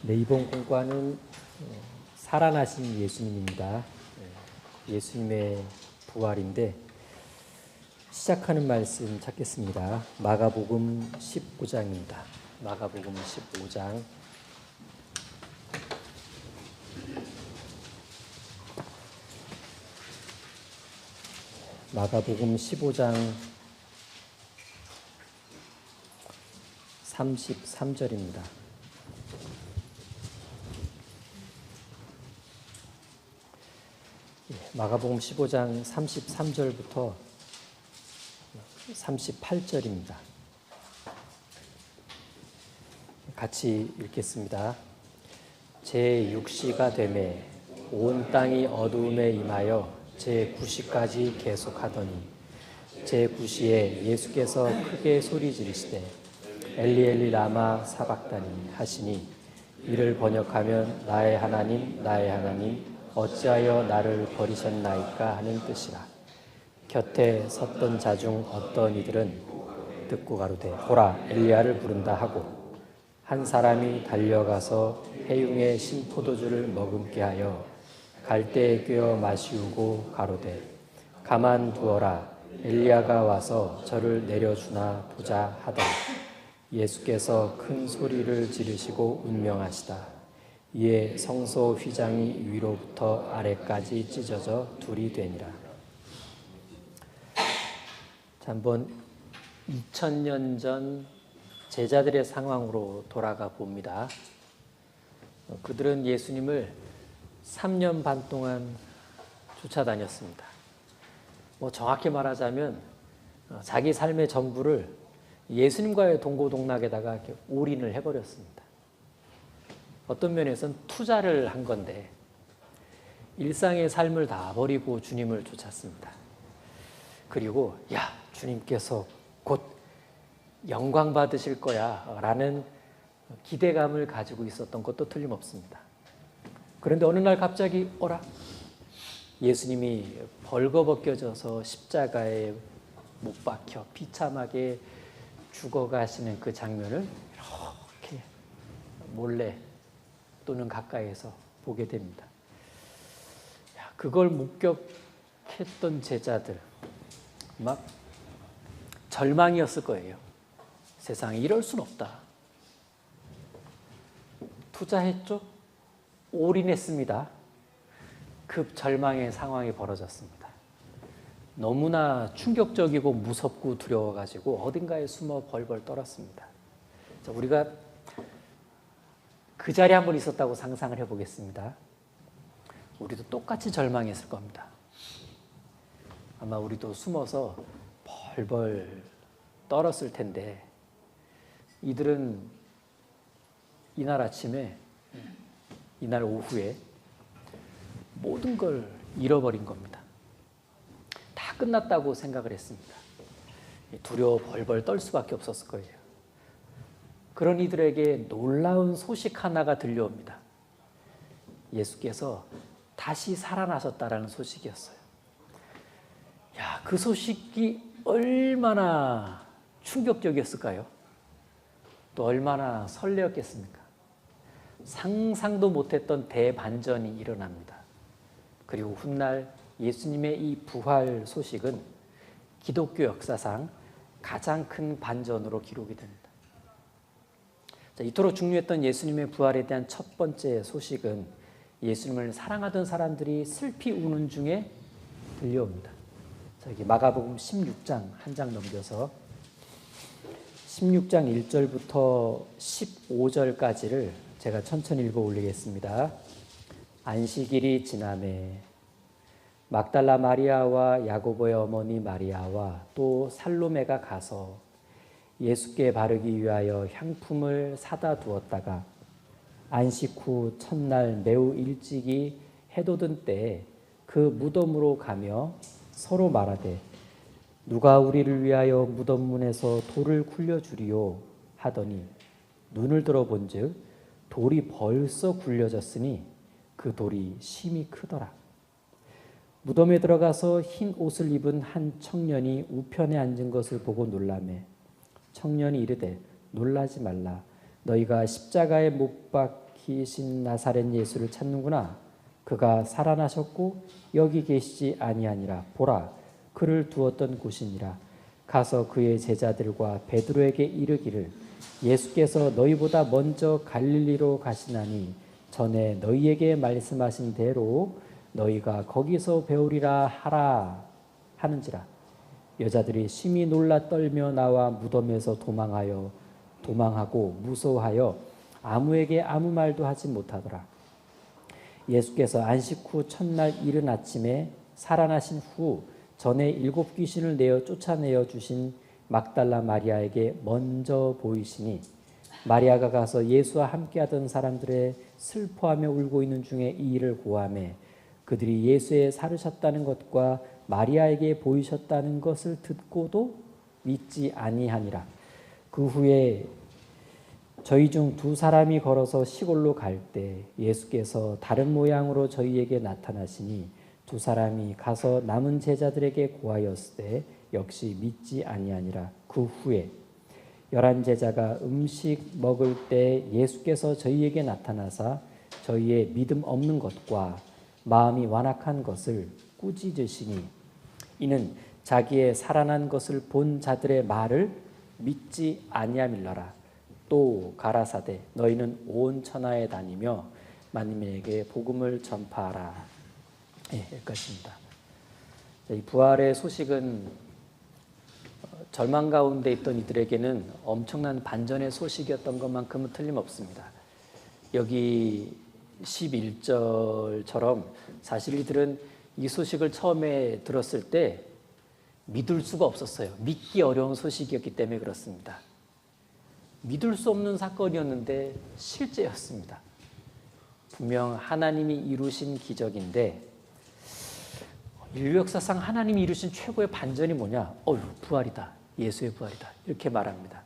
네, 이번 공과는 살아나신 예수님입니다. 예수님의 부활인데 시작하는 말씀 찾겠습니다. 마가복음 15장입니다. 마가복음 15장. 마가복음 15장 33절입니다. 마가복음 15장 33절부터 38절입니다. 같이 읽겠습니다. 제6시가 되매 온 땅이 어두움에 임하여 제9시까지 계속하더니 제9시에 예수께서 크게 소리 지르시되 엘리 엘리 라마 사박다니 하시니 이를 번역하면 나의 하나님 나의 하나님 어찌하여 나를 버리셨나이까 하는 뜻이라. 곁에 섰던 자 중 어떤 이들은 듣고 가로되 보라 엘리야를 부른다 하고 한 사람이 달려가서 해융의 신포도주를 머금게 하여 갈대에 꿰어 마시우고 가로되 가만두어라 엘리야가 와서 저를 내려주나 보자 하더니 예수께서 큰 소리를 지르시고 운명하시다. 이에 성소 휘장이 위로부터 아래까지 찢어져 둘이 되니라. 자, 한번 2000년 전 제자들의 상황으로 돌아가 봅니다. 그들은 예수님을 3년 반 동안 쫓아다녔습니다. 정확히 말하자면 자기 삶의 전부를 예수님과의 동고동락에다가 이렇게 올인을 해버렸습니다. 어떤 면에서는 투자를 한 건데 일상의 삶을 다 버리고 주님을 쫓았습니다. 그리고 주님께서 곧 영광 받으실 거야 라는 기대감을 가지고 있었던 것도 틀림없습니다. 그런데 어느 날 갑자기 예수님이 벌거벗겨져서 십자가에 못 박혀 비참하게 죽어가시는 그 장면을 이렇게 몰래 또는 가까이에서 보게 됩니다. 그걸 목격했던 제자들 막 절망이었을 거예요. 세상에 이럴 순 없다. 투자했죠? 올인했습니다. 급 절망의 상황이 벌어졌습니다. 너무나 충격적이고 무섭고 두려워가지고 어딘가에 숨어 벌벌 떨었습니다. 자, 우리가 그 자리에 한번 있었다고 상상을 해보겠습니다. 우리도 똑같이 절망했을 겁니다. 아마 우리도 숨어서 벌벌 떨었을 텐데 이들은 이날 아침에 이날 오후에 모든 걸 잃어버린 겁니다. 다 끝났다고 생각을 했습니다. 두려워 벌벌 떨 수밖에 없었을 거예요. 그런 이들에게 놀라운 소식 하나가 들려옵니다. 예수께서 다시 살아나셨다라는 소식이었어요. 그 소식이 얼마나 충격적이었을까요? 또 얼마나 설레었겠습니까? 상상도 못했던 대반전이 일어납니다. 그리고 훗날 예수님의 이 부활 소식은 기독교 역사상 가장 큰 반전으로 기록이 됩니다. 자, 이토록 중요했던 예수님의 부활에 대한 첫 번째 소식은 예수님을 사랑하던 사람들이 슬피 우는 중에 들려옵니다. 자, 여기 마가복음 16장 한 장 넘겨서 16장 1절부터 15절까지를 제가 천천히 읽어 올리겠습니다. 안식일이 지나매 막달라 마리아와 야고보의 어머니 마리아와 또 살로메가 가서 예수께 바르기 위하여 향품을 사다 두었다가 안식 후 첫날 매우 일찍이 해돋은 때에 그 무덤으로 가며 서로 말하되 누가 우리를 위하여 무덤 문에서 돌을 굴려주리요 하더니 눈을 들어본즉 돌이 벌써 굴려졌으니 그 돌이 심히 크더라. 무덤에 들어가서 흰 옷을 입은 한 청년이 우편에 앉은 것을 보고 놀라매 청년이 이르되 놀라지 말라. 너희가 십자가에 못 박혀 가리키신 나사렛 예수를 찾는구나. 그가 살아나셨고 여기 계시지 아니하니라. 보라, 그를 두었던 곳이니라. 가서 그의 제자들과 베드로에게 이르기를 예수께서 너희보다 먼저 갈릴리로 가시나니 전에 너희에게 말씀하신 대로 너희가 거기서 배우리라 하라 하는지라. 여자들이 심히 놀라 떨며 나와 무덤에서 도망하고 무서워하여 아무에게 아무 말도 하지 못하더라. 예수께서 안식 후 첫날 이른 아침에 살아나신 후 전에 7 귀신을 내어 쫓아내어 주신 막달라 마리아에게 먼저 보이시니 마리아가 가서 예수와 함께하던 사람들의 슬퍼하며 울고 있는 중에 이 일을 고하매 그들이 예수의 살으셨다는 것과 마리아에게 보이셨다는 것을 듣고도 믿지 아니하니라. 그 후에 저희 중 2 사람이 걸어서 시골로 갈 때 예수께서 다른 모양으로 저희에게 나타나시니 2 사람이 가서 남은 제자들에게 고하였을 때 역시 믿지 아니하니라. 그 후에 11 제자가 음식 먹을 때 예수께서 저희에게 나타나사 저희의 믿음 없는 것과 마음이 완악한 것을 꾸짖으시니 이는 자기의 살아난 것을 본 자들의 말을 믿지 아니함일러라. 또 가라사대 너희는 온 천하에 다니며 만민에게 복음을 전파하라. 여기까지입니다. 이 부활의 소식은 절망 가운데 있던 이들에게는 엄청난 반전의 소식이었던 것만큼은 틀림없습니다. 여기 11절처럼 사실 이들은 이 소식을 처음에 들었을 때 믿을 수가 없었어요. 믿기 어려운 소식이었기 때문에 그렇습니다. 믿을 수 없는 사건이었는데 실제였습니다. 분명 하나님이 이루신 기적인데 인류 역사상 하나님이 이루신 최고의 반전이 뭐냐? 부활이다. 예수의 부활이다. 이렇게 말합니다.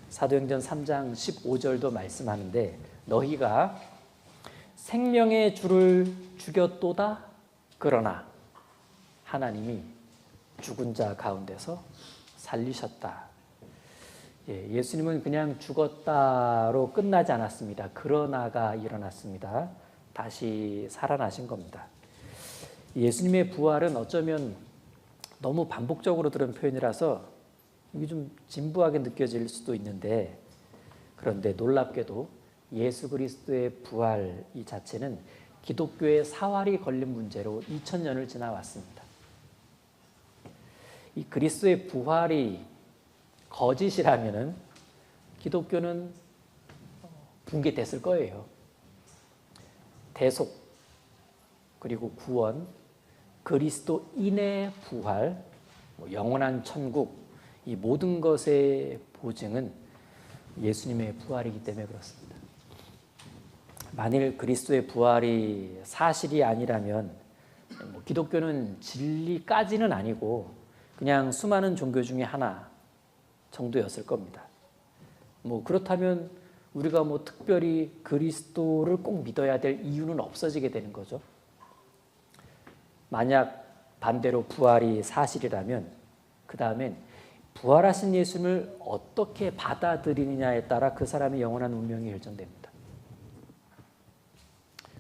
사도행전 3장 15절도 말씀하는데 너희가 생명의 주를 죽였도다. 그러나 하나님이 죽은 자 가운데서 살리셨다. 예수님은 그냥 죽었다로 끝나지 않았습니다. 그러나가 일어났습니다. 다시 살아나신 겁니다. 예수님의 부활은 어쩌면 너무 반복적으로 들은 표현이라서 이게 좀 진부하게 느껴질 수도 있는데 그런데 놀랍게도 예수 그리스도의 부활 이 자체는 기독교의 사활이 걸린 문제로 2000년을 지나왔습니다. 이 그리스도의 부활이 거짓이라면은 기독교는 붕괴됐을 거예요. 대속 그리고 구원, 그리스도인의 부활, 영원한 천국 이 모든 것의 보증은 예수님의 부활이기 때문에 그렇습니다. 만일 그리스도의 부활이 사실이 아니라면 기독교는 진리까지는 아니고 그냥 수많은 종교 중에 하나 정도였을 겁니다. 그렇다면 우리가 특별히 그리스도를 꼭 믿어야 될 이유는 없어지게 되는 거죠. 만약 반대로 부활이 사실이라면 그 다음엔 부활하신 예수님을 어떻게 받아들이느냐에 따라 그 사람의 영원한 운명이 결정됩니다.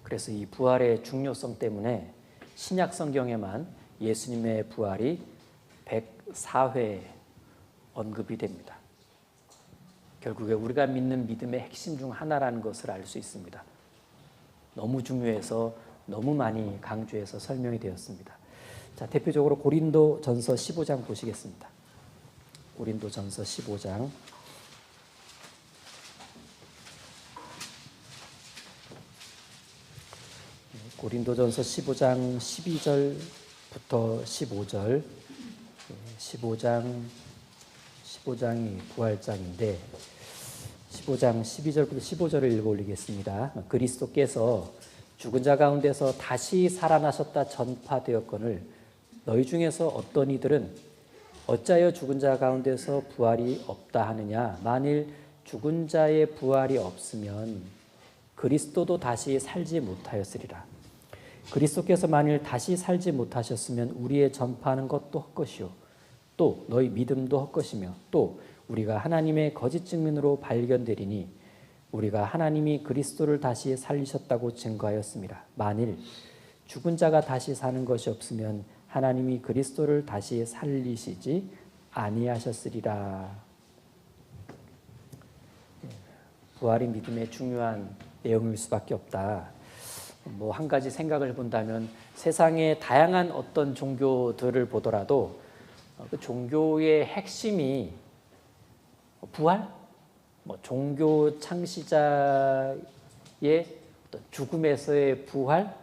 그래서 이 부활의 중요성 때문에 신약 성경에만 예수님의 부활이 104회 언급이 됩니다. 결국에 우리가 믿는 믿음의 핵심 중 하나라는 것을 알 수 있습니다. 너무 중요해서 너무 많이 강조해서 설명이 되었습니다. 자, 대표적으로 고린도전서 15장 보시겠습니다. 고린도전서 15장 고린도전서 15장 12절부터 15절 15장이 부활장인데 15장 12절부터 15절을 읽어 올리겠습니다. 그리스도께서 죽은 자 가운데서 다시 살아나셨다 전파되었거늘 너희 중에서 어떤 이들은 어찌하여 죽은 자 가운데서 부활이 없다 하느냐. 만일 죽은 자의 부활이 없으면 그리스도도 다시 살지 못하였으리라. 그리스도께서 만일 다시 살지 못하셨으면 우리의 전파하는 것도 헛것이요 또 너희 믿음도 헛것이며 또 우리가 하나님의 거짓 증민으로 발견되리니 우리가 하나님이 그리스도를 다시 살리셨다고 증거하였습니다. 만일 죽은 자가 다시 사는 것이 없으면 하나님이 그리스도를 다시 살리시지 아니하셨으리라. 부활이 믿음의 중요한 내용일 수밖에 없다. 뭐 한 가지 생각을 해본다면 세상의 다양한 어떤 종교들을 보더라도 그 종교의 핵심이 부활, 뭐 종교 창시자의 어떤 죽음에서의 부활,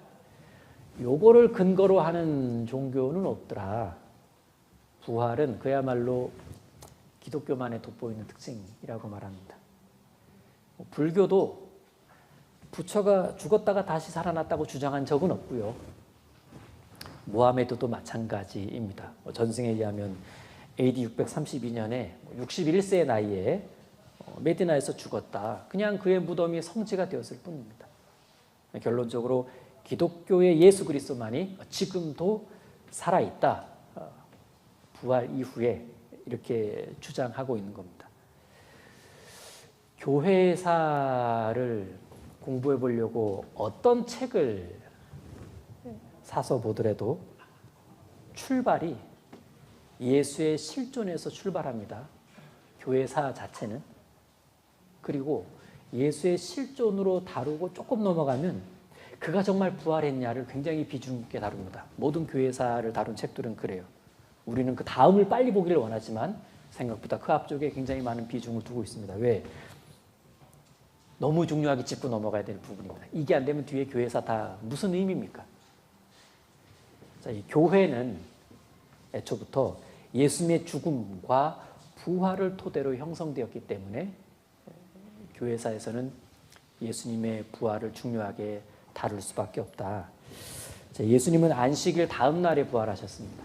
요거를 근거로 하는 종교는 없더라. 부활은 그야말로 기독교만의 돋보이는 특징이라고 말합니다. 불교도 부처가 죽었다가 다시 살아났다고 주장한 적은 없고요. 모하메드도 마찬가지입니다. 전승에 의하면 AD 632년에 61세의 나이에 메디나에서 죽었다. 그냥 그의 무덤이 성지가 되었을 뿐입니다. 결론적으로 기독교의 예수 그리스도만이 지금도 살아있다. 부활 이후에 이렇게 주장하고 있는 겁니다. 교회사를 공부해 보려고 어떤 책을 사서 보더라도 출발이 예수의 실존에서 출발합니다. 교회사 자체는. 그리고 예수의 실존으로 다루고 조금 넘어가면 그가 정말 부활했냐를 굉장히 비중 있게 다룹니다. 모든 교회사를 다룬 책들은 그래요. 우리는 그 다음을 빨리 보기를 원하지만 생각보다 그 앞쪽에 굉장히 많은 비중을 두고 있습니다. 왜? 너무 중요하게 짚고 넘어가야 될 부분입니다. 이게 안 되면 뒤에 교회사 다 무슨 의미입니까? 자, 이 교회는 애초부터 예수님의 죽음과 부활을 토대로 형성되었기 때문에 교회사에서는 예수님의 부활을 중요하게 다룰 수밖에 없다. 자, 예수님은 안식일 다음 날에 부활하셨습니다.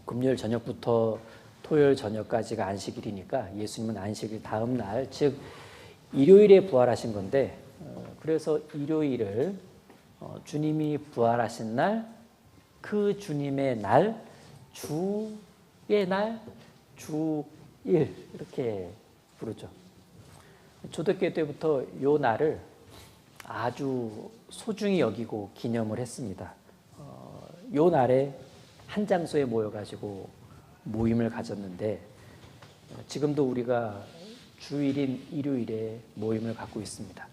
금요일 저녁부터 토요일 저녁까지가 안식일이니까 예수님은 안식일 다음 날, 즉 일요일에 부활하신 건데, 그래서 일요일을 주님이 부활하신 날, 그 주님의 날, 주의 날, 주일 이렇게 부르죠. 초대교회 때부터 이 날을 아주 소중히 여기고 기념을 했습니다. 이 날에 한 장소에 모여가지고 모임을 가졌는데 지금도 우리가 주일인 일요일에 모임을 갖고 있습니다.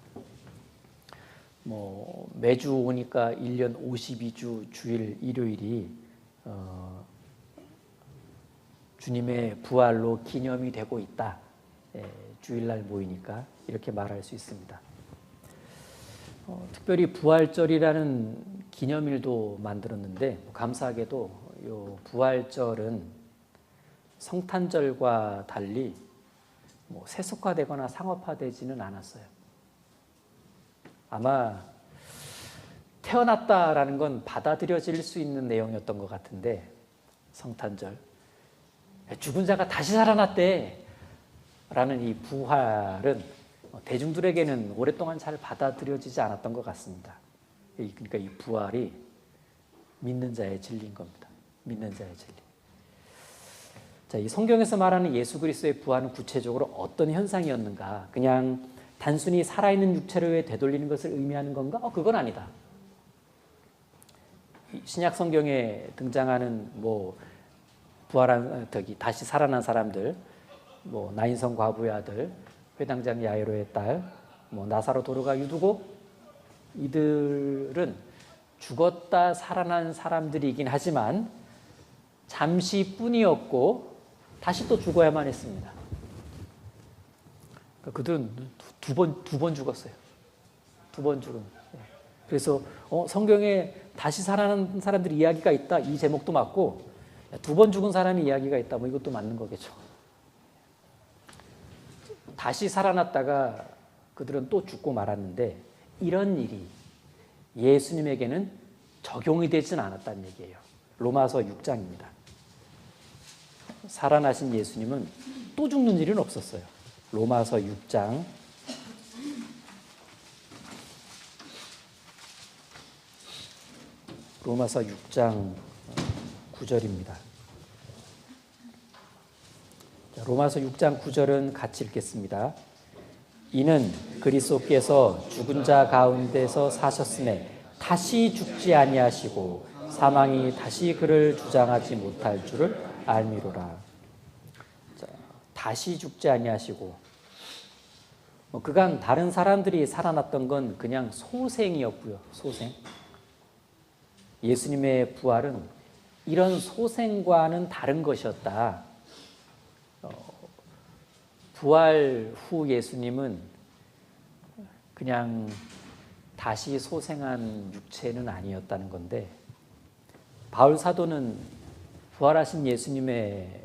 매주 오니까 1년 52주 주일 일요일이 주님의 부활로 기념이 되고 있다. 주일날 모이니까 이렇게 말할 수 있습니다. 특별히 부활절이라는 기념일도 만들었는데 감사하게도 이 부활절은 성탄절과 달리 세속화되거나 상업화되지는 않았어요. 아마 태어났다라는 건 받아들여질 수 있는 내용이었던 것 같은데 성탄절, 죽은 자가 다시 살아났대 라는 이 부활은 대중들에게는 오랫동안 잘 받아들여지지 않았던 것 같습니다. 그러니까 이 부활이 믿는 자의 진리인 겁니다. 믿는 자의 진리. 자, 이 성경에서 말하는 예수 그리스도의 부활은 구체적으로 어떤 현상이었는가? 그냥 단순히 살아있는 육체를 되돌리는 것을 의미하는 건가? 그건 아니다. 신약 성경에 등장하는 부활한 다시 살아난 사람들, 나인성 과부의 아들, 회당장 야이로의 딸, 나사로 도르가 유두고, 이들은 죽었다 살아난 사람들이긴 하지만 잠시뿐이었고 다시 또 죽어야만 했습니다. 그들은 두 번 죽었어요. 두 번 죽은. 그래서 성경에 다시 살아난 사람들 이야기가 있다. 이 제목도 맞고 두 번 죽은 사람의 이야기가 있다. 이것도 맞는 거겠죠. 다시 살아났다가 그들은 또 죽고 말았는데 이런 일이 예수님에게는 적용이 되진 않았다는 얘기예요. 로마서 6장입니다. 살아나신 예수님은 또 죽는 일은 없었어요. 로마서 6장 9절입니다. 로마서 6장 9절은 같이 읽겠습니다. 이는 그리스도께서 죽은 자 가운데서 사셨음에 다시 죽지 아니하시고 사망이 다시 그를 주장하지 못할 줄을 알미로라. 자, 다시 죽지 아니하시고 그간 다른 사람들이 살아났던 건 그냥 소생이었고요. 소생. 예수님의 부활은 이런 소생과는 다른 것이었다. 부활 후 예수님은 그냥 다시 소생한 육체는 아니었다는 건데, 바울 사도는 부활하신 예수님의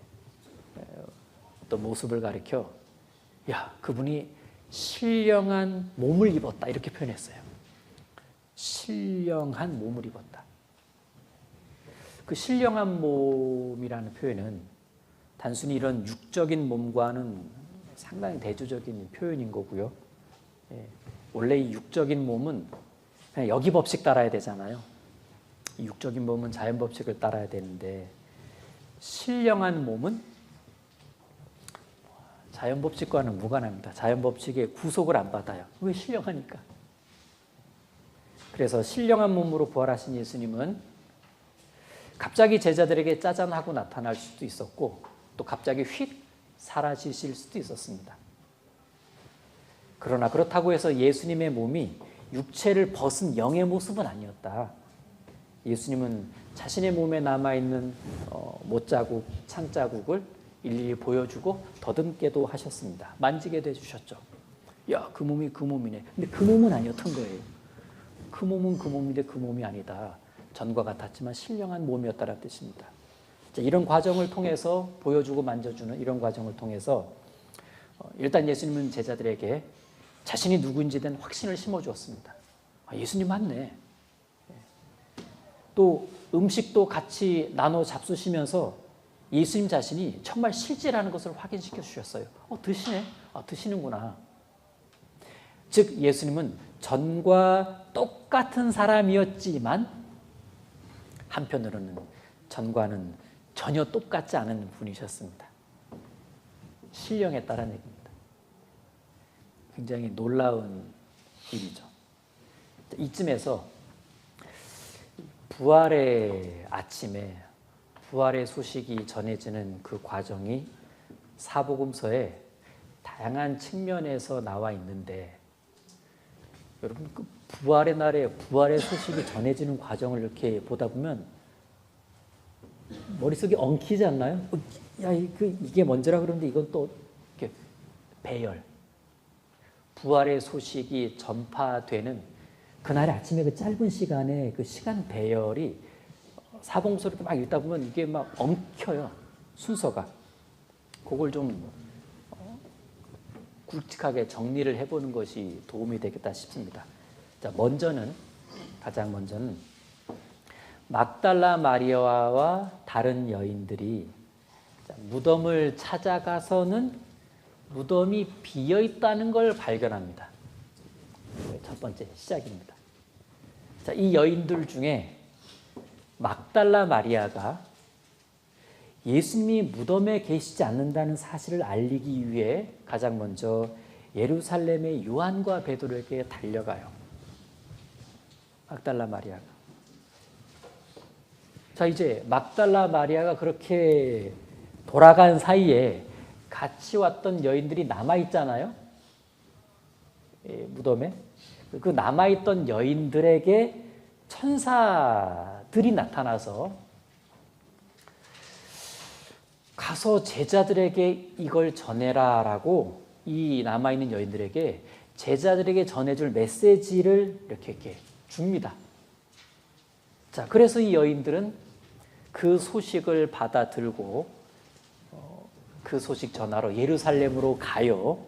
어떤 모습을 가리켜 그분이 신령한 몸을 입었다 이렇게 표현했어요. 신령한 몸을 입었다. 그 신령한 몸이라는 표현은 단순히 이런 육적인 몸과는 상당히 대조적인 표현인 거고요. 원래 이 육적인 몸은 그냥 여기 법칙 따라야 되잖아요. 이 육적인 몸은 자연 법칙을 따라야 되는데, 신령한 몸은 자연 법칙과는 무관합니다. 자연 법칙에 구속을 안 받아요. 왜? 신령하니까. 그래서 신령한 몸으로 부활하신 예수님은 갑자기 제자들에게 짜잔하고 나타날 수도 있었고, 또 갑자기 휙 사라지실 수도 있었습니다. 그러나 그렇다고 해서 예수님의 몸이 육체를 벗은 영의 모습은 아니었다. 예수님은 자신의 몸에 남아있는 못자국, 창자국을 일일이 보여주고 더듬게도 하셨습니다. 만지게도 해주셨죠. 그 몸이 그 몸이네. 근데 그 몸은 아니었던 거예요. 그 몸은 그 몸인데 그 몸이 아니다. 전과 같았지만 신령한 몸이었다는 뜻입니다. 이런 과정을 통해서 보여주고 만져주는 이런 과정을 통해서 일단 예수님은 제자들에게 자신이 누구인지에 대한 확신을 심어주었습니다. 예수님 맞네. 또 음식도 같이 나눠 잡수시면서 예수님 자신이 정말 실제라는 것을 확인시켜 주셨어요. 드시네? 드시는구나. 즉 예수님은 전과 똑같은 사람이었지만 한편으로는 전과는 전혀 똑같지 않은 분이셨습니다. 신령했다는 얘기입니다. 굉장히 놀라운 일이죠. 이쯤에서 부활의 아침에 부활의 소식이 전해지는 그 과정이 사복음서에 다양한 측면에서 나와 있는데, 여러분 그 부활의 날에 부활의 소식이 전해지는 과정을 이렇게 보다 보면 머릿속이 엉키지 않나요? 이게 먼저라 그러는데 이건 또 이렇게 배열. 부활의 소식이 전파되는 그날의 아침에 그 짧은 시간에 그 시간 배열이 사복음서를 막 읽다 보면 이게 막 엉켜요. 순서가. 그걸 좀 굵직하게 정리를 해보는 것이 도움이 되겠다 싶습니다. 자, 가장 먼저는 막달라 마리아와 다른 여인들이 무덤을 찾아가서는 무덤이 비어 있다는 걸 발견합니다. 첫 번째 시작입니다. 자, 이 여인들 중에 막달라 마리아가 예수님이 무덤에 계시지 않는다는 사실을 알리기 위해 가장 먼저 예루살렘의 요한과 베드로에게 달려가요. 막달라 마리아가. 자, 이제 막달라 마리아가 그렇게 돌아간 사이에 같이 왔던 여인들이 남아있잖아요. 무덤에. 그 남아있던 여인들에게 천사들이 나타나서 가서 제자들에게 이걸 전해라라고 이 남아있는 여인들에게 제자들에게 전해줄 메시지를 이렇게 줍니다. 자, 그래서 이 여인들은 그 소식을 받아 들고 그 소식 전하러 예루살렘으로 가요.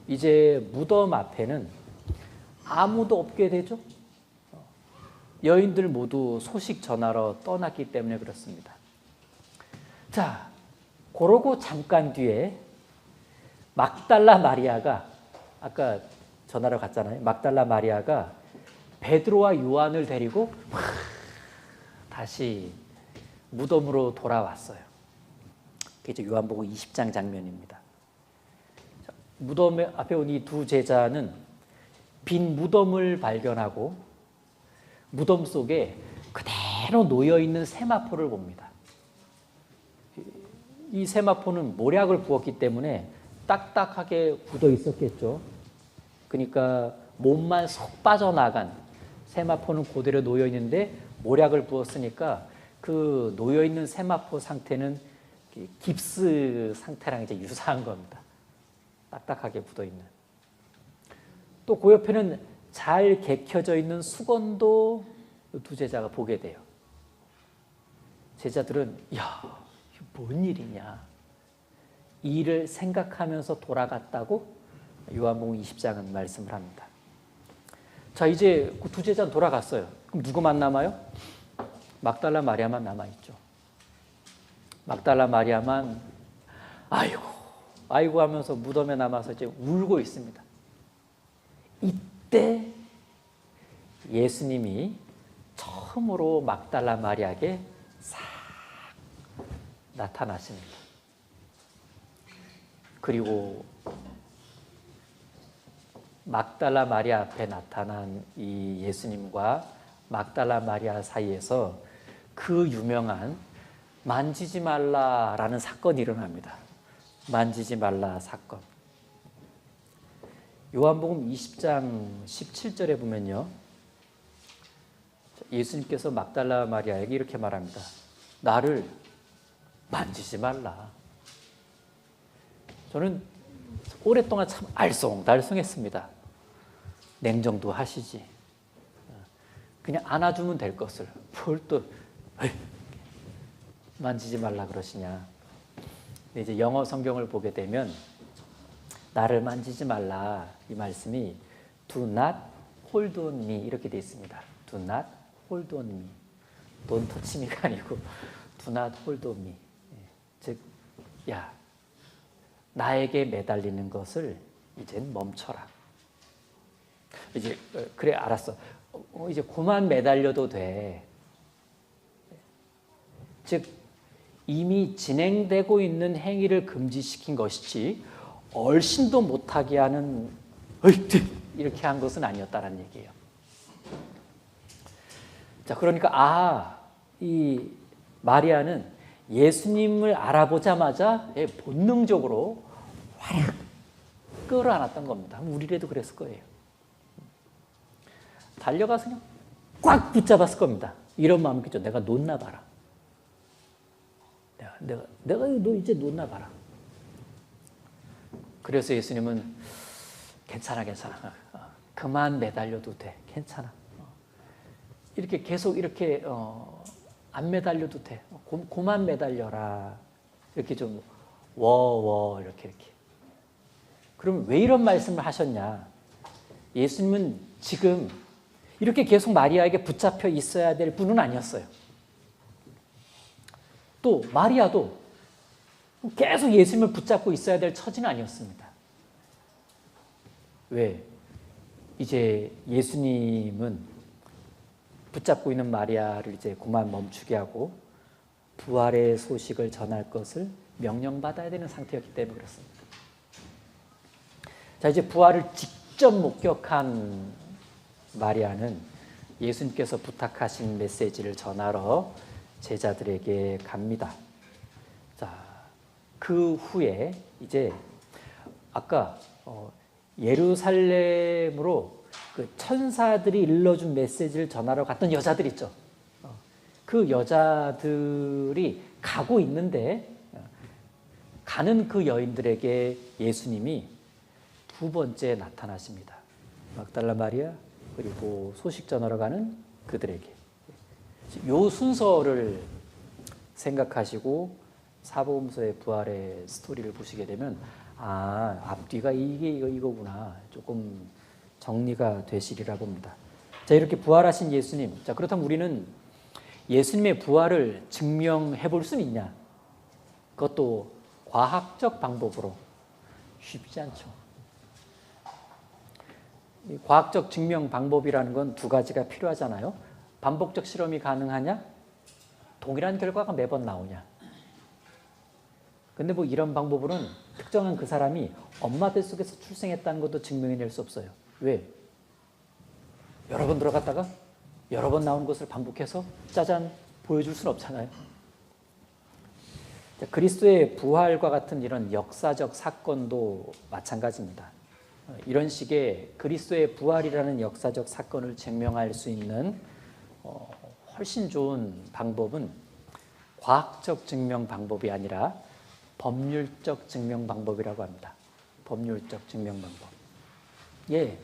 이제 무덤 앞에는 아무도 없게 되죠. 여인들 모두 소식 전하러 떠났기 때문에 그렇습니다. 자, 그러고 잠깐 뒤에 막달라 마리아가, 아까 전하러 갔잖아요. 막달라 마리아가 베드로와 요한을 데리고 다시 무덤으로 돌아왔어요. 그게 이제 요한복음 20장 장면입니다. 무덤 앞에 온 이 두 제자는 빈 무덤을 발견하고 무덤 속에 그대로 놓여있는 세마포를 봅니다. 이 세마포는 모략을 부었기 때문에 딱딱하게 굳어 있었겠죠. 그러니까 몸만 쏙 빠져나간 세마포는 그대로 놓여 있는데 모략을 부었으니까 그 놓여 있는 세마포 상태는 깁스 상태랑 이제 유사한 겁니다. 딱딱하게 굳어 있는. 또 그 옆에는 잘 개켜져 있는 수건도 두 제자가 보게 돼요. 제자들은 야, 이게 뭔 일이냐. 이 일을 생각하면서 돌아갔다고 요한복음 20장은 말씀을 합니다. 자, 이제 그 두 제자는 돌아갔어요. 그럼 누구만 남아요? 막달라 마리아만 남아있죠. 막달라 마리아만 아이고 하면서 무덤에 남아서 이제 울고 있습니다. 이때 예수님이 처음으로 막달라 마리아에게 싹 나타나십니다. 그리고 막달라 마리아 앞에 나타난 이 예수님과 막달라 마리아 사이에서 그 유명한 만지지 말라라는 사건이 일어납니다. 만지지 말라 사건. 요한복음 20장 17절에 보면요. 예수님께서 막달라 마리아에게 이렇게 말합니다. 나를 만지지 말라. 저는 오랫동안 참 알쏭달쏭했습니다. 냉정도 하시지. 그냥 안아주면 될 것을 뭘 또 만지지 말라 그러시냐. 이제 영어 성경을 보게 되면 나를 만지지 말라 이 말씀이 do not hold on me 이렇게 되어 있습니다. do not hold on me. don't touch me가 아니고 do not hold on me. 즉, 야, 나에게 매달리는 것을 이젠 멈춰라. 이제 그래 알았어. 이제 그만 매달려도 돼. 즉 이미 진행되고 있는 행위를 금지시킨 것이지 얼씬도 못하게 하는 이렇게 한 것은 아니었다는 얘기예요. 자, 그러니까 이 마리아는 예수님을 알아보자마자 본능적으로 확 끌어안았던 겁니다. 우리라도 그랬을 거예요. 달려가서 그냥 꽉 붙잡았을 겁니다. 이런 마음이겠죠. 내가 놓나 봐라. 내가 너 이제 놓나 봐라. 그래서 예수님은 괜찮아. 그만 매달려도 돼. 괜찮아. 이렇게 계속 이렇게 안 매달려도 돼. 그만 매달려라. 이렇게 좀 이렇게. 그럼 왜 이런 말씀을 하셨냐? 예수님은 지금 이렇게 계속 마리아에게 붙잡혀 있어야 될 분은 아니었어요. 또 마리아도 계속 예수님을 붙잡고 있어야 될 처지는 아니었습니다. 왜? 이제 예수님은 붙잡고 있는 마리아를 이제 그만 멈추게 하고 부활의 소식을 전할 것을 명령받아야 되는 상태였기 때문에 그렇습니다. 자, 이제 부활을 직접 목격한 마리아는 예수님께서 부탁하신 메시지를 전하러 제자들에게 갑니다. 자, 그 후에 이제 아까 예루살렘으로 그 천사들이 일러준 메시지를 전하러 갔던 여자들 있죠. 그 여자들이 가고 있는데 가는 그 여인들에게 예수님이 두 번째 나타나십니다. 막달라 마리아 그리고 소식 전하러 가는 그들에게. 요 순서를 생각하시고 사복음서의 부활의 스토리를 보시게 되면 앞뒤가 이거구나. 조금 정리가 되시리라 봅니다. 자, 이렇게 부활하신 예수님. 자, 그렇다면 우리는 예수님의 부활을 증명해 볼 수는 있냐? 그것도 과학적 방법으로 쉽지 않죠. 이 과학적 증명 방법이라는 건 두 가지가 필요하잖아요. 반복적 실험이 가능하냐? 동일한 결과가 매번 나오냐? 근데 뭐 이런 방법으로는 특정한 그 사람이 엄마 뱃속에서 출생했다는 것도 증명해낼 수 없어요. 왜? 여러 번 들어갔다가 여러 번 나오는 것을 반복해서 짜잔 보여줄 수는 없잖아요. 그리스도의 부활과 같은 이런 역사적 사건도 마찬가지입니다. 이런 식의 그리스도의 부활이라는 역사적 사건을 증명할 수 있는 훨씬 좋은 방법은 과학적 증명 방법이 아니라 법률적 증명 방법이라고 합니다. 법률적 증명 방법. 예,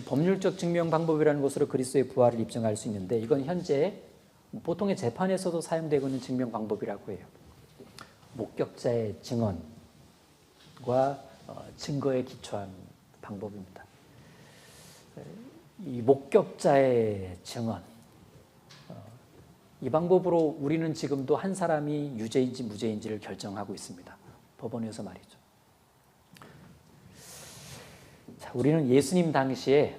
법률적 증명 방법이라는 것으로 그리스도의 부활을 입증할 수 있는데 이건 현재 보통의 재판에서도 사용되고 있는 증명 방법이라고 해요. 목격자의 증언과 증거에 기초한 방법입니다. 이 목격자의 증언, 이 방법으로 우리는 지금도 한 사람이 유죄인지 무죄인지를 결정하고 있습니다. 법원에서 말이죠. 자, 우리는 예수님 당시에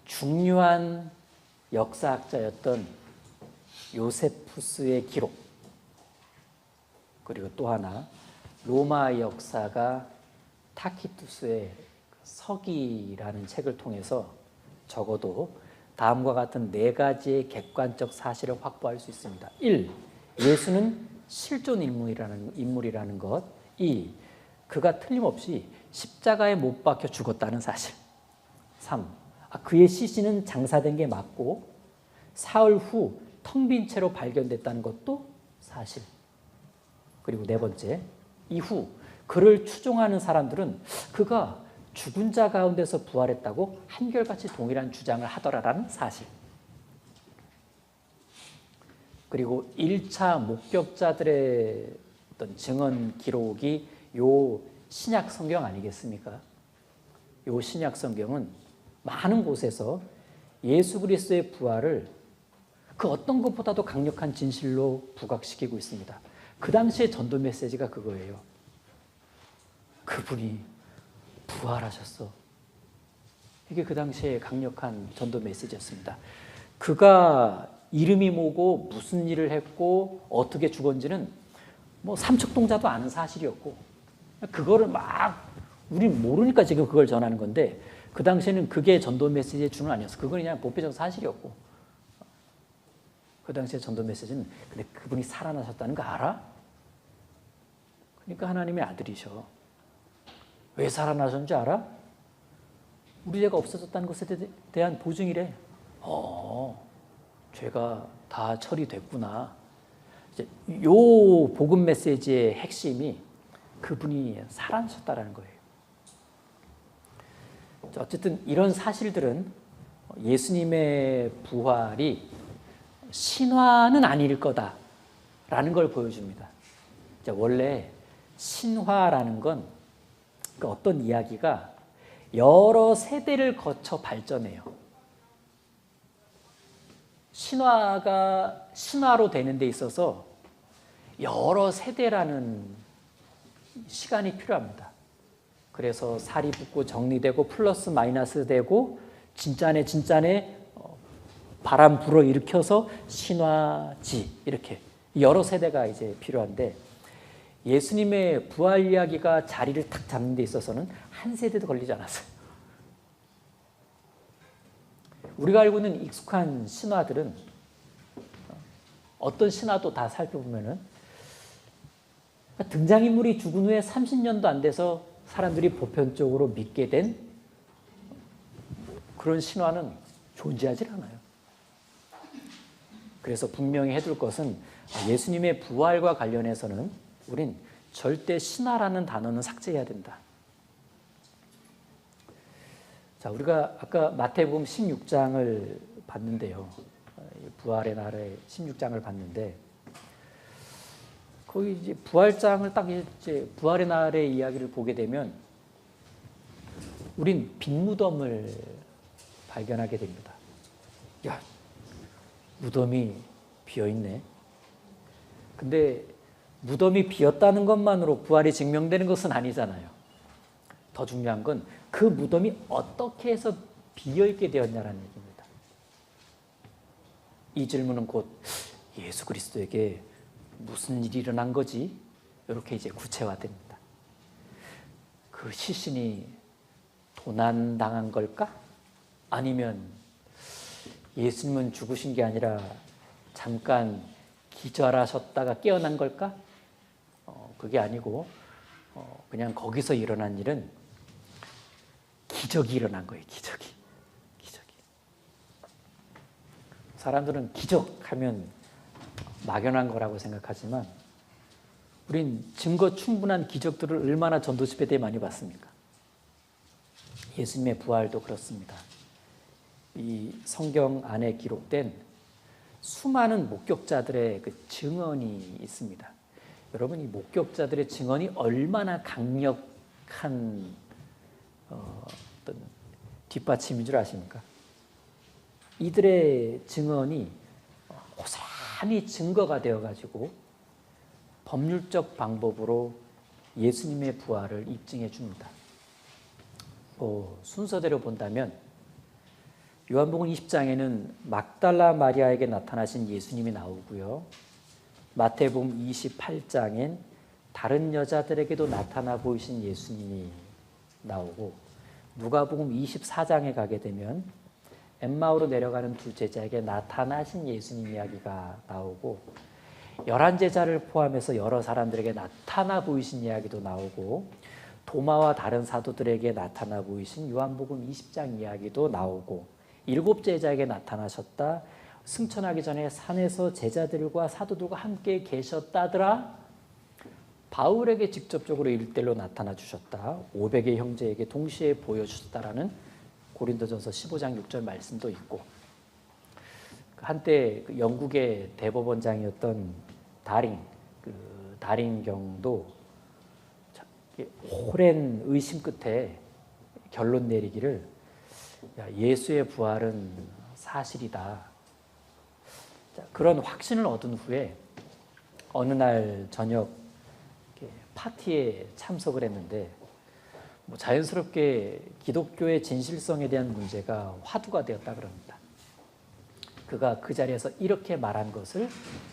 중요한 역사학자였던 요세푸스의 기록, 그리고 또 하나 로마 역사가 타키투스의 서기라는 책을 통해서 적어도 다음과 같은 4가지의 객관적 사실을 확보할 수 있습니다. 1. 예수는 실존 인물이라는 것. 2. 그가 틀림없이 십자가에 못 박혀 죽었다는 사실. 3. 그의 시신은 장사된 게 맞고 사흘 후 텅 빈 채로 발견됐다는 것도 사실. 그리고 4번째, 이후 그를 추종하는 사람들은 그가 죽은 자 가운데서 부활했다고 한결같이 동일한 주장을 하더라라는 사실. 그리고 1차 목격자들의 어떤 증언 기록이 요 신약 성경 아니겠습니까? 요 신약 성경은 많은 곳에서 예수 그리스도의 부활을 그 어떤 것보다도 강력한 진실로 부각시키고 있습니다. 그 당시의 전도 메시지가 그거예요. 그분이 부활하셨어. 이게 그 당시에 강력한 전도 메시지였습니다. 그가 이름이 뭐고 무슨 일을 했고 어떻게 죽었는지는 뭐 삼척동자도 아는 사실이었고 그거를 막 우린 모르니까 지금 그걸 전하는 건데 그 당시에는 그게 전도 메시지의 주는 아니었어. 그건 그냥 보편적 사실이었고 그 당시에 전도 메시지는 근데 그분이 살아나셨다는 거 알아? 그러니까 하나님의 아들이셔. 왜 살아나셨는지 알아? 우리 죄가 없어졌다는 것에 대한 보증이래. 죄가 다 처리됐구나. 이제 요 복음 메시지의 핵심이 그분이 살아나셨다는 거예요. 어쨌든 이런 사실들은 예수님의 부활이 신화는 아닐 거다라는 걸 보여줍니다. 원래 신화라는 건 어떤 이야기가 여러 세대를 거쳐 발전해요. 신화가 신화로 되는 데 있어서 여러 세대라는 시간이 필요합니다. 그래서 살이 붙고 정리되고 플러스 마이너스 되고 진짜네 바람 불어일으켜서 신화지 이렇게 여러 세대가 이제 필요한데 예수님의 부활 이야기가 자리를 탁 잡는 데 있어서는 한 세대도 걸리지 않았어요. 우리가 알고 있는 익숙한 신화들은 어떤 신화도 다 살펴보면은 등장인물이 죽은 후에 30년도 안 돼서 사람들이 보편적으로 믿게 된 그런 신화는 존재하지 않아요. 그래서 분명히 해둘 것은 예수님의 부활과 관련해서는 우린 절대 신화라는 단어는 삭제해야 된다. 자, 우리가 아까 마태복음 16장을 봤는데요. 부활의 날에 16장을 봤는데 거기 이제 부활장을 딱 이제 부활의 날의 이야기를 보게 되면 우린 빈 무덤을 발견하게 됩니다. 야, 무덤이 비어 있네. 근데 무덤이 비었다는 것만으로 부활이 증명되는 것은 아니잖아요. 더 중요한 건 그 무덤이 어떻게 해서 비어있게 되었냐라는 얘기입니다. 이 질문은 곧 예수 그리스도에게 무슨 일이 일어난 거지? 이렇게 이제 구체화됩니다. 그 시신이 도난당한 걸까? 아니면 예수님은 죽으신 게 아니라 잠깐 기절하셨다가 깨어난 걸까? 그게 아니고 그냥 거기서 일어난 일은 기적이 일어난 거예요. 기적이. 사람들은 기적하면 막연한 거라고 생각하지만 우린 증거 충분한 기적들을 얼마나 전도집회 때 많이 봤습니까? 예수님의 부활도 그렇습니다. 이 성경 안에 기록된 수많은 목격자들의 그 증언이 있습니다. 여러분, 이 목격자들의 증언이 얼마나 강력한 어떤 뒷받침인 줄 아십니까? 이들의 증언이 고스란히 증거가 되어가지고 법률적 방법으로 예수님의 부활을 입증해 줍니다. 순서대로 본다면 요한복음 20장에는 막달라 마리아에게 나타나신 예수님이 나오고요. 마태복음 28장엔 다른 여자들에게도 나타나 보이신 예수님이 나오고, 누가복음 24장에 가게 되면 엠마오로 내려가는 두 제자에게 나타나신 예수님 이야기가 나오고, 11제자를 포함해서 여러 사람들에게 나타나 보이신 이야기도 나오고, 도마와 다른 사도들에게 나타나 보이신 요한복음 20장 이야기도 나오고, 7제자에게 나타나셨다, 승천하기 전에 산에서 제자들과 사도들과 함께 계셨다더라, 바울에게 직접적으로 1대1로 나타나 주셨다, 500의 형제에게 동시에 보여주셨다라는 고린도전서 15장 6절 말씀도 있고, 한때 영국의 대법원장이었던 다링경도 오랜 의심 끝에 결론 내리기를, 예수의 부활은 사실이다. 그런 확신을 얻은 후에 어느 날 저녁 파티에 참석을 했는데, 자연스럽게 기독교의 진실성에 대한 문제가 화두가 되었다 그럽니다. 그가 그 자리에서 이렇게 말한 것을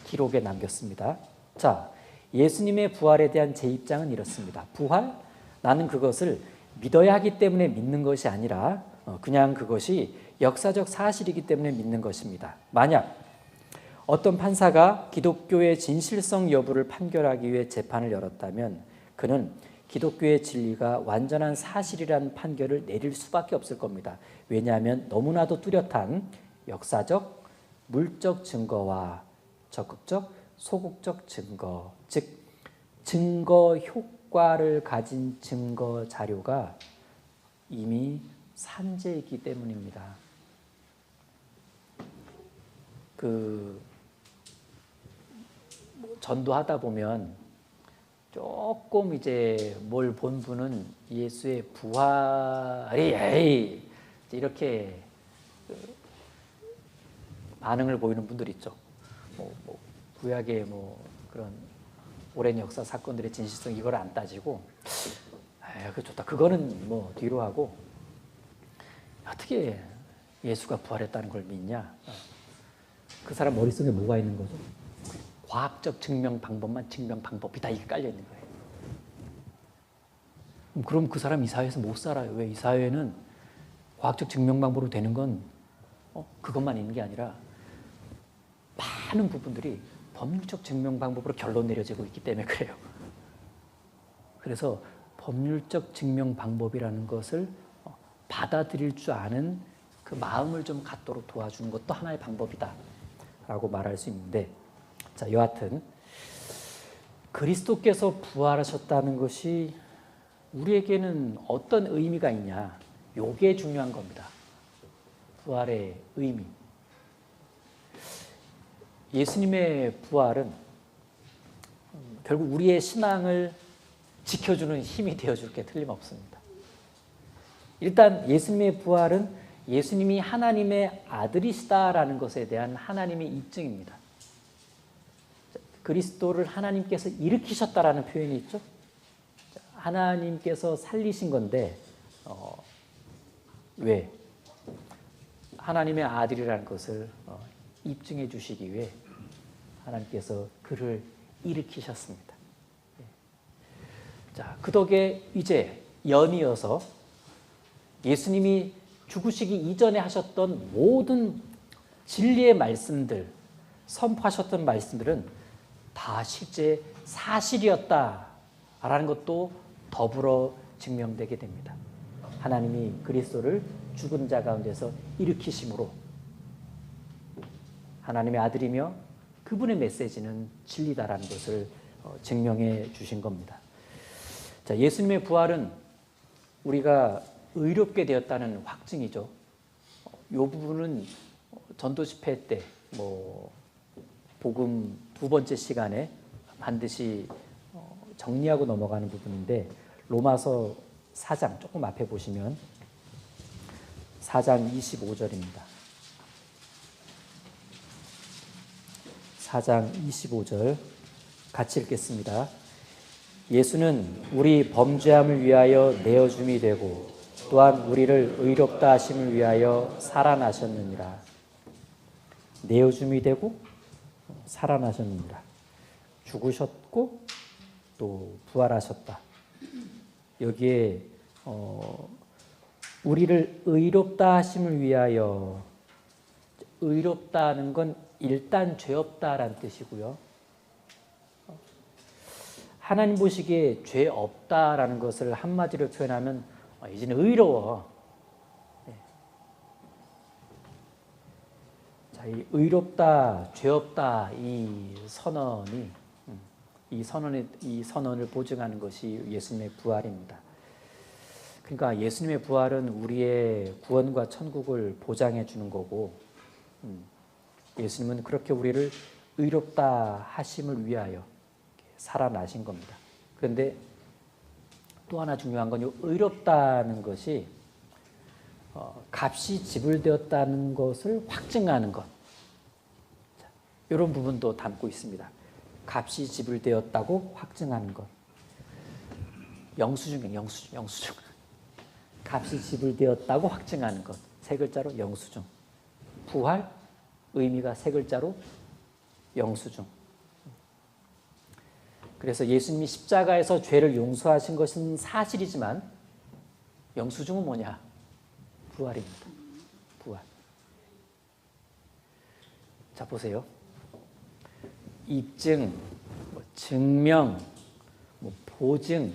기록에 남겼습니다. 자, 예수님의 부활에 대한 제 입장은 이렇습니다. 부활? 나는 그것을 믿어야 하기 때문에 믿는 것이 아니라 그냥 그것이 역사적 사실이기 때문에 믿는 것입니다. 만약 어떤 판사가 기독교의 진실성 여부를 판결하기 위해 재판을 열었다면 그는 기독교의 진리가 완전한 사실이라는 판결을 내릴 수밖에 없을 겁니다. 왜냐하면 너무나도 뚜렷한 역사적, 물적 증거와 적극적, 소극적 증거, 즉 증거 효과를 가진 증거 자료가 이미 산재이기 때문입니다. 전도하다 보면 조금 이제 뭘 본 분은 예수의 부활이 이렇게 반응을 보이는 분들 있죠. 구약의 그런 오랜 역사 사건들의 진실성 이걸 안 따지고, 그 좋다. 그거는 뒤로 하고, 어떻게 예수가 부활했다는 걸 믿냐? 그 사람 머릿속에 뭐가 있는 거죠? 과학적 증명 방법만 증명 방법이다 이게 깔려 있는 거예요. 그럼 그 사람 이 사회에서 못 살아요. 왜? 이 사회는 과학적 증명 방법으로 되는 건 그것만 있는 게 아니라 많은 부분들이 법률적 증명 방법으로 결론 내려지고 있기 때문에 그래요. 그래서 법률적 증명 방법이라는 것을 받아들일 줄 아는 그 마음을 좀 갖도록 도와주는 것도 하나의 방법이다 라고 말할 수 있는데, 자, 여하튼 그리스도께서 부활하셨다는 것이 우리에게는 어떤 의미가 있냐, 요게 중요한 겁니다. 부활의 의미. 예수님의 부활은 결국 우리의 신앙을 지켜주는 힘이 되어줄 게 틀림없습니다. 일단 예수님의 부활은 예수님이 하나님의 아들이시다라는 것에 대한 하나님의 입증입니다. 그리스도를 하나님께서 일으키셨다라는 표현이 있죠. 하나님께서 살리신 건데 왜? 하나님의 아들이라는 것을 입증해 주시기 위해 하나님께서 그를 일으키셨습니다. 자, 그 덕에 이제 연이어서 예수님이 죽으시기 이전에 하셨던 모든 진리의 말씀들, 선포하셨던 말씀들은 다 실제 사실이었다라는 것도 더불어 증명되게 됩니다. 하나님이 그리스도를 죽은 자 가운데서 일으키심으로 하나님의 아들이며 그분의 메시지는 진리다라는 것을 증명해 주신 겁니다. 자, 예수님의 부활은 우리가 의롭게 되었다는 확증이죠. 이 부분은 전도 집회 때 복음 두 번째 시간에 반드시 정리하고 넘어가는 부분인데, 로마서 4장 조금 앞에 보시면 4장 25절입니다. 4장 25절 같이 읽겠습니다. 예수는 우리 범죄함을 위하여 내어줌이 되고 또한 우리를 의롭다 하심을 위하여 살아나셨느니라. 내어줌이 되고 살아나셨느니라. 죽으셨고 또 부활하셨다. 여기에 우리를 의롭다 하심을 위하여, 의롭다는 건 일단 죄 없다라는 뜻이고요. 하나님 보시기에 죄 없다라는 것을 한마디로 표현하면 이제는 의로워. 네. 자, 이 의롭다, 죄 없다 이 선언을 보증하는 것이 예수님의 부활입니다. 그러니까 예수님의 부활은 우리의 구원과 천국을 보장해 주는 거고, 예수님은 그렇게 우리를 의롭다 하심을 위하여 살아나신 겁니다. 그런데 또 하나 중요한 건 이 의롭다는 것이 값이 지불되었다는 것을 확증하는 것, 이런 부분도 담고 있습니다. 값이 지불되었다고 확증하는 것. 영수증. 값이 지불되었다고 확증하는 것. 세 글자로 영수증. 부활, 의미가 세 글자로 영수증. 그래서 예수님이 십자가에서 죄를 용서하신 것은 사실이지만 영수증은 뭐냐? 부활입니다. 부활. 자, 보세요. 입증, 증명, 보증,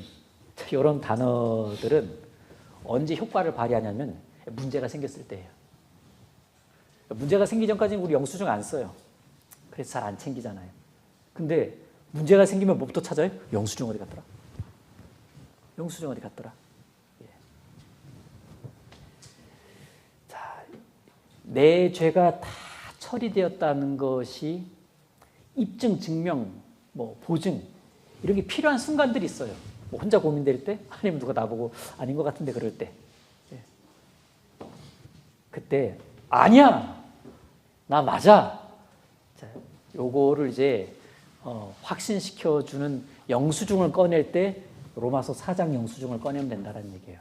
이런 단어들은 언제 효과를 발휘하냐면 문제가 생겼을 때예요. 문제가 생기기 전까지는 우리 영수증 안 써요. 그래서 잘 안 챙기잖아요. 근데 문제가 생기면 뭐부터 찾아요? 영수증 어디 갔더라? 영수증 어디 갔더라? 예. 자, 내 죄가 다 처리되었다는 것이 입증, 증명, 보증, 이런 게 필요한 순간들이 있어요. 혼자 고민될 때, 아니면 누가 나보고 아닌 것 같은데 그럴 때. 예. 그때 아니야, 나 맞아. 자, 요거를 이제 확신시켜주는 영수증을 꺼낼 때 로마서 4장 영수증을 꺼내면 된다는 얘기예요.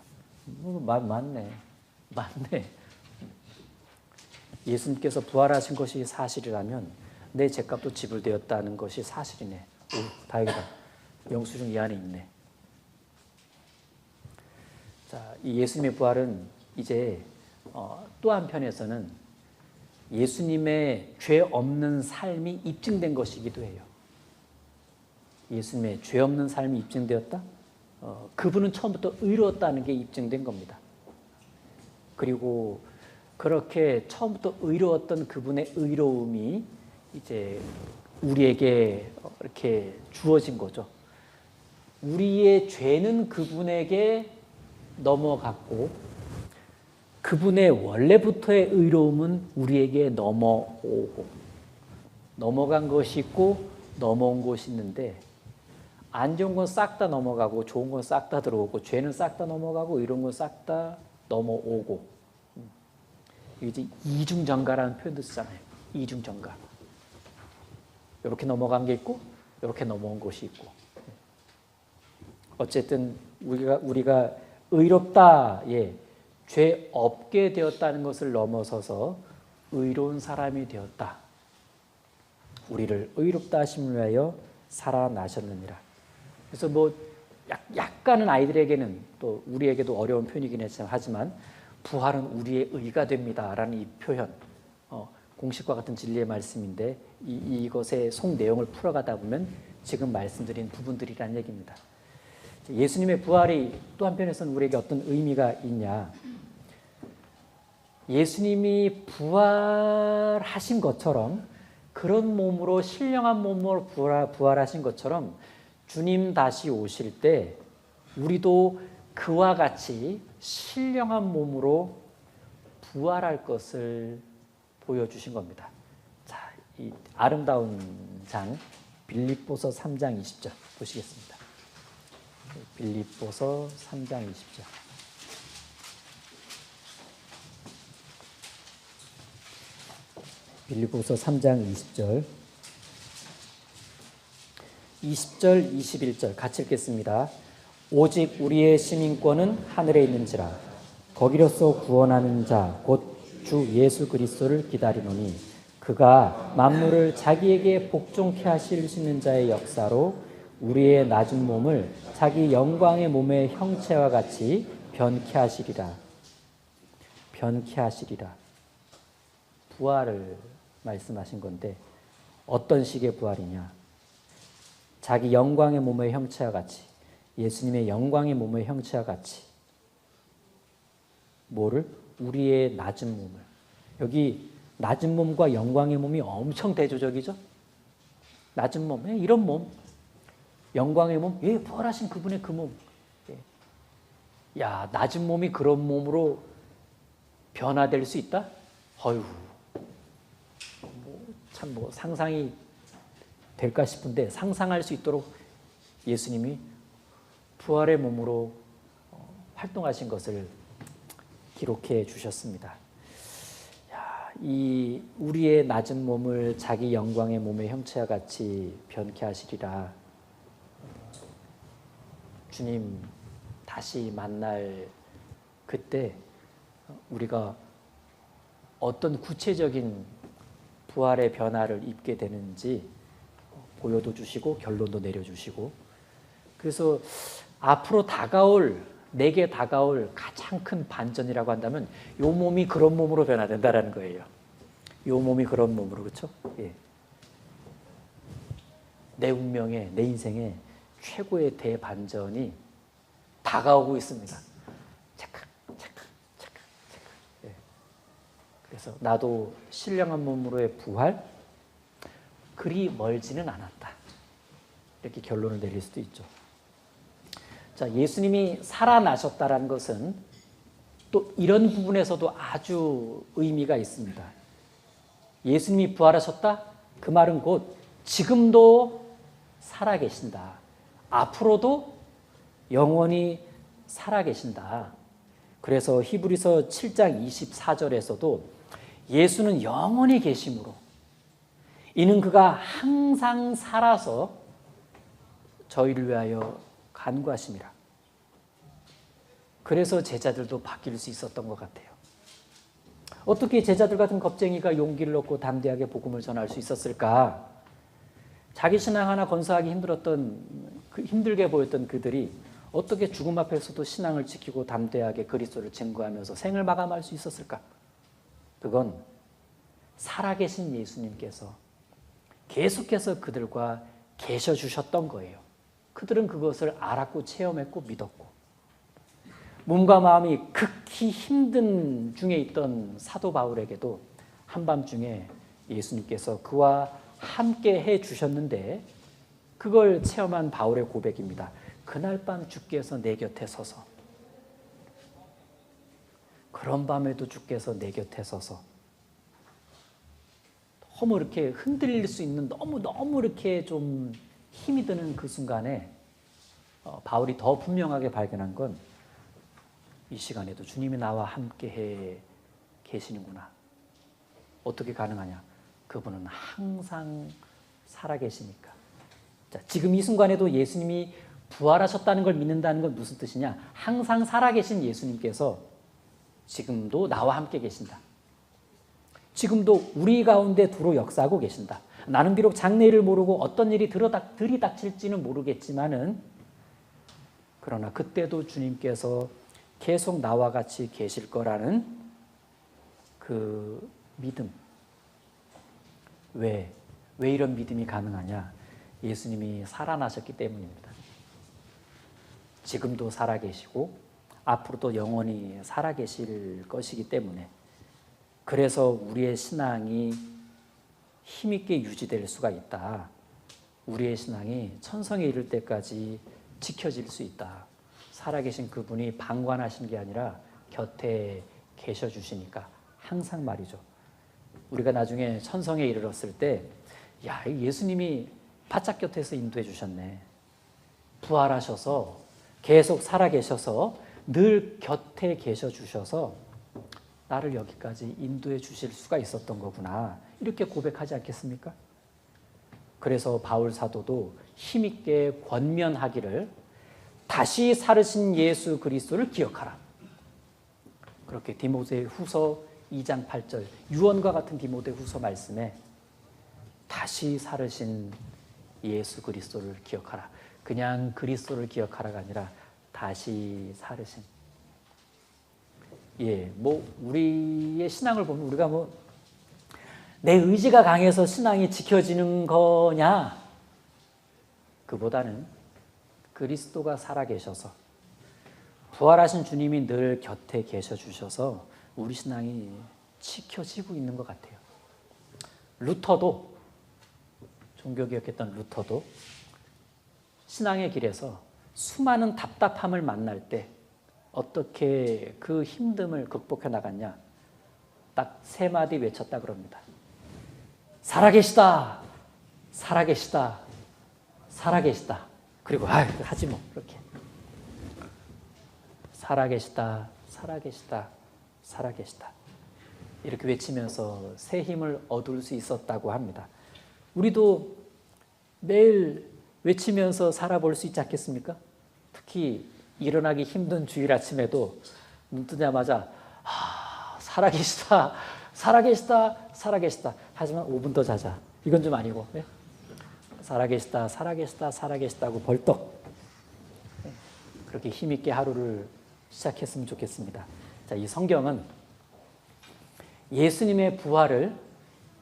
맞네. 예수님께서 부활하신 것이 사실이라면 내 죄값도 지불되었다는 것이 사실이네. 오, 다행이다. 영수증 이 안에 있네. 자, 이 예수님의 부활은 이제 또 한편에서는 예수님의 죄 없는 삶이 입증된 것이기도 해요. 예수님의 죄 없는 삶이 입증되었다? 그분은 처음부터 의로웠다는 게 입증된 겁니다. 그리고 그렇게 처음부터 의로웠던 그분의 의로움이 이제 우리에게 이렇게 주어진 거죠. 우리의 죄는 그분에게 넘어갔고 그분의 원래부터의 의로움은 우리에게 넘어오고, 넘어간 것이 있고 넘어온 것이 있는데, 안 좋은 건 싹 다 넘어가고 좋은 건 싹 다 들어오고, 죄는 싹 다 넘어가고 이런 건 싹 다 넘어오고, 이제 이중전가라는 표현도 쓰잖아요. 이중전가. 이렇게 넘어간 게 있고 이렇게 넘어온 것이 있고. 어쨌든 우리가 의롭다, 죄 없게 되었다는 것을 넘어서서 의로운 사람이 되었다. 우리를 의롭다 하심을 위하여 살아나셨느니라. 그래서 약간은 아이들에게는 또 우리에게도 어려운 표현이긴 하지만 부활은 우리의 의가 됩니다라는 이 표현, 공식과 같은 진리의 말씀인데 이것의 속 내용을 풀어가다 보면 지금 말씀드린 부분들이라는 얘기입니다. 예수님의 부활이 또 한편에서는 우리에게 어떤 의미가 있냐? 예수님이 부활하신 것처럼 그런 몸으로 신령한 몸으로 부활하신 것처럼 주님 다시 오실 때 우리도 그와 같이 신령한 몸으로 부활할 것을 보여주신 겁니다. 자, 이 아름다운 장 빌립보서 3장 20절 보시겠습니다. 빌립보서 3장 20절. 빌립보서 3장 20절. 20절, 21절 같이 읽겠습니다. 오직 우리의 시민권은 하늘에 있는지라 거기로서 구원하는 자 곧 주 예수 그리스도를 기다리노니 그가 만물을 자기에게 복종케 하실 수 있는 자의 역사로 우리의 낮은 몸을 자기 영광의 몸의 형체와 같이 변케 하시리라. 변케 하시리라. 부활을 말씀하신 건데 어떤 식의 부활이냐? 자기 영광의 몸의 형체와 같이, 예수님의 영광의 몸의 형체와 같이 뭐를? 우리의 낮은 몸을. 여기 낮은 몸과 영광의 몸이 엄청 대조적이죠? 낮은 몸, 이런 몸. 영광의 몸, 부활하신 그분의 그 몸. 야, 낮은 몸이 그런 몸으로 변화될 수 있다? 어휴, 참 상상이 될까 싶은데 상상할 수 있도록 예수님이 부활의 몸으로 활동하신 것을 기록해 주셨습니다. 야, 이 우리의 낮은 몸을 자기 영광의 몸의 형체와 같이 변케 하시리라. 주님 다시 만날 그때 우리가 어떤 구체적인 부활의 변화를 입게 되는지 보여도 주시고 결론도 내려주시고, 그래서 앞으로 내게 다가올 가장 큰 반전이라고 한다면 요 몸이 그런 몸으로 변화된다라는 거예요. 요 몸이 그런 몸으로, 그렇죠? 예. 내 운명에, 내 인생에 최고의 대반전이 다가오고 있습니다. 착각. 예. 그래서 나도 신령한 몸으로의 부활, 그리 멀지는 않았다. 이렇게 결론을 내릴 수도 있죠. 자, 예수님이 살아나셨다라는 것은 또 이런 부분에서도 아주 의미가 있습니다. 예수님이 부활하셨다? 그 말은 곧 지금도 살아계신다. 앞으로도 영원히 살아계신다. 그래서 히브리서 7장 24절에서도 예수는 영원히 계심으로 이는 그가 항상 살아서 저희를 위하여 간구하심이라. 그래서 제자들도 바뀔 수 있었던 것 같아요. 어떻게 제자들 같은 겁쟁이가 용기를 얻고 담대하게 복음을 전할 수 있었을까? 자기 신앙 하나 건설하기 힘들게 보였던 그들이 어떻게 죽음 앞에서도 신앙을 지키고 담대하게 그리스도를 증거하면서 생을 마감할 수 있었을까? 그건 살아계신 예수님께서 계속해서 그들과 계셔 주셨던 거예요. 그들은 그것을 알았고 체험했고 믿었고, 몸과 마음이 극히 힘든 중에 있던 사도 바울에게도 한밤중에 예수님께서 그와 함께 해 주셨는데 그걸 체험한 바울의 고백입니다. 그날 밤 주께서 내 곁에 서서, 그런 밤에도 주께서 내 곁에 서서 너무 이렇게 흔들릴 수 있는, 너무 이렇게 좀 힘이 드는 그 순간에 바울이 더 분명하게 발견한 건 이 시간에도 주님이 나와 함께 해 계시는구나. 어떻게 가능하냐? 그분은 항상 살아계시니까. 자, 지금 이 순간에도 예수님이 부활하셨다는 걸 믿는다는 건 무슨 뜻이냐? 항상 살아계신 예수님께서 지금도 나와 함께 계신다. 지금도 우리 가운데 두루 역사하고 계신다. 나는 비록 장래일을 모르고 어떤 일이 들이닥칠지는 모르겠지만은 그러나 그때도 주님께서 계속 나와 같이 계실 거라는 그 믿음. 왜 이런 믿음이 가능하냐? 예수님이 살아나셨기 때문입니다. 지금도 살아계시고 앞으로도 영원히 살아계실 것이기 때문에, 그래서 우리의 신앙이 힘있게 유지될 수가 있다. 우리의 신앙이 천성에 이를 때까지 지켜질 수 있다. 살아계신 그분이 방관하신 게 아니라 곁에 계셔 주시니까. 항상 말이죠. 우리가 나중에 천성에 이르렀을 때, 야, 예수님이 바짝 곁에서 인도해 주셨네. 부활하셔서 계속 살아계셔서 늘 곁에 계셔 주셔서 나를 여기까지 인도해 주실 수가 있었던 거구나. 이렇게 고백하지 않겠습니까? 그래서 바울 사도도 힘있게 권면하기를, 다시 살으신 예수 그리스도를 기억하라. 그렇게 디모데후서 2장 8절, 유언과 같은 디모데후서 말씀에 다시 살으신 예수 그리스도를 기억하라. 그냥 그리스도를 기억하라가 아니라 다시 살으신. 우리의 신앙을 보면 우리가 내 의지가 강해서 신앙이 지켜지는 거냐? 그보다는 그리스도가 살아계셔서, 부활하신 주님이 늘 곁에 계셔 주셔서 우리 신앙이 지켜지고 있는 것 같아요. 루터도, 종교개혁했던 루터도 신앙의 길에서 수많은 답답함을 만날 때 어떻게 그 힘듦을 극복해 나갔냐? 딱 3마디 외쳤다 그럽니다. 살아계시다, 살아계시다, 살아계시다. 그리고 하지 뭐 그렇게. 살아계시다, 살아계시다, 살아계시다. 이렇게 외치면서 새 힘을 얻을 수 있었다고 합니다. 우리도 매일 외치면서 살아볼 수 있지 않겠습니까? 특히 일어나기 힘든 주일 아침에도 눈 뜨자마자 살아계시다, 살아계시다, 살아계시다. 하지만 5분 더 자자. 이건 좀 아니고, 네? 살아계시다, 살아계시다, 살아계시다고 벌떡, 네? 그렇게 힘있게 하루를 시작했으면 좋겠습니다. 자, 이 성경은 예수님의 부활을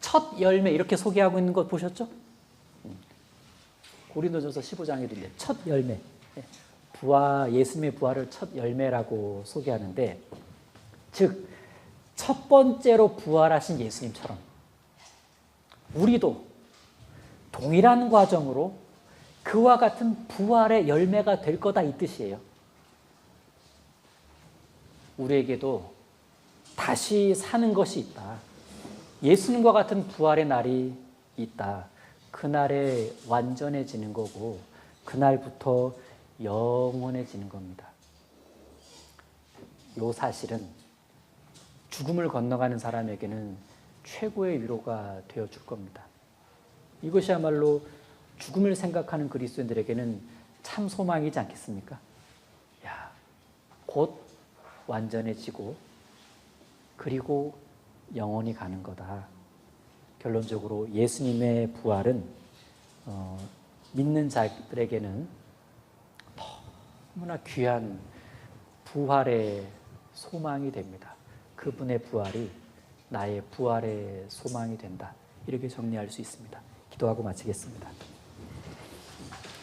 첫 열매, 이렇게 소개하고 있는 것 보셨죠? 고린도전서 15장에도 첫 열매, 예수님의 부활을 첫 열매라고 소개하는데, 즉 첫 번째로 부활하신 예수님처럼 우리도 동일한 과정으로 그와 같은 부활의 열매가 될 거다, 이 뜻이에요. 우리에게도 다시 사는 것이 있다. 예수님과 같은 부활의 날이 있다. 그날에 완전해지는 거고, 그날부터 영원해지는 겁니다. 이 사실은 죽음을 건너가는 사람에게는 최고의 위로가 되어줄 겁니다. 이것이야말로 죽음을 생각하는 그리스도인들에게는 참 소망이지 않겠습니까? 곧 완전해지고 그리고 영원히 가는 거다. 결론적으로 예수님의 부활은 믿는 자들에게는 너무나 귀한 부활의 소망이 됩니다. 그분의 부활이 나의 부활의 소망이 된다. 이렇게 정리할 수 있습니다. 기도하고 마치겠습니다.